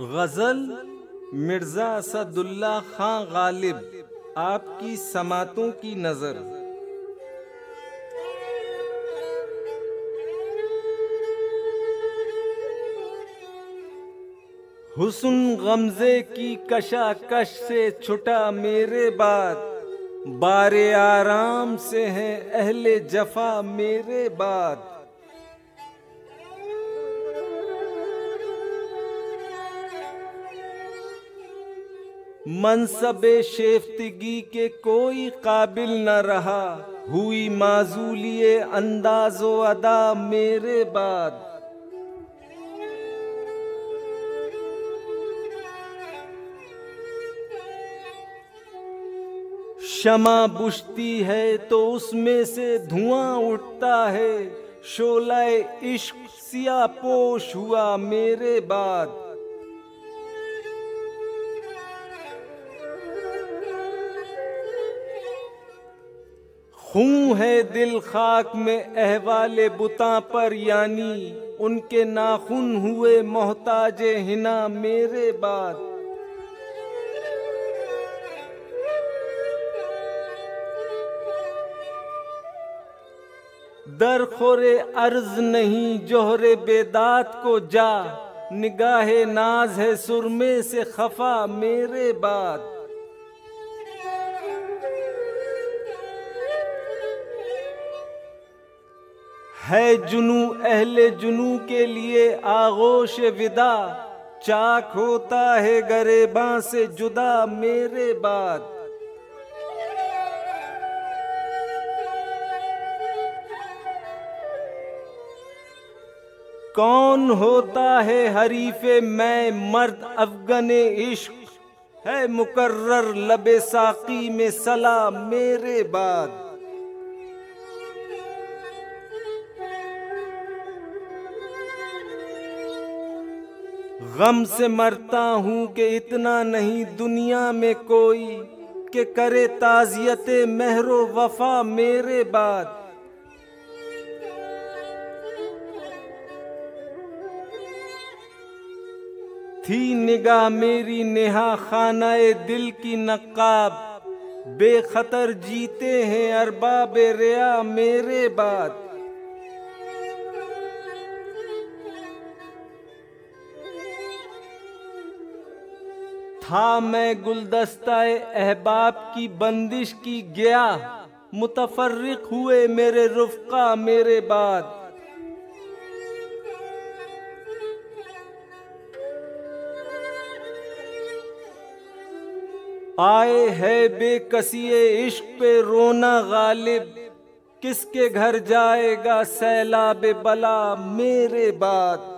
गज़ल मिर्ज़ा असदुल्ला खां गालिब, आपकी समातों की नज़र। हुस्न गमज़े की कशाकश से छुटा मेरे बाद, बारे आराम से हैं अहले जफा मेरे बाद। मनसबे शेफ्तगी के कोई काबिल न रहा, हुई माजूलिए अंदाज़ो अदा मेरे बाद। शमा बुझती है तो उसमें से धुआं उठता है, शोलाए इश्क सिया पोश हुआ मेरे बाद। खूं है दिल खाक में अहवाले बुता पर, यानी उनके नाखून हुए मोहताजे हिना मेरे बाद। दर खोरे अर्ज नहीं जोहरे बेदात को जा, निगाहे नाज है सुरमे से खफा मेरे बाद। है जुनू अहले जुनू के लिए आगोश विदा, चाक होता है गरेबां से जुदा मेरे बाद। कौन होता है हरीफे मैं मर्द अफगने इश्क, है मुकर्रर लबे साकी में सला मेरे बाद। गम से मरता हूँ कि इतना नहीं दुनिया में कोई, कि करे ताज़ियते महरो वफा मेरे बाद। थी निगाह मेरी नेहा खानाए दिल की नकाब, बेखतर जीते हैं अरबाबे रिया मेरे बाद। था मैं गुलदस्ताए अहबाब की बंदिश की गया, मुतफर्रिक हुए मेरे रुफ़क़ा मेरे बाद। आए है बेकसिए इश्क पे रोना गालिब, किसके घर जाएगा सैलाब बला मेरे बाद।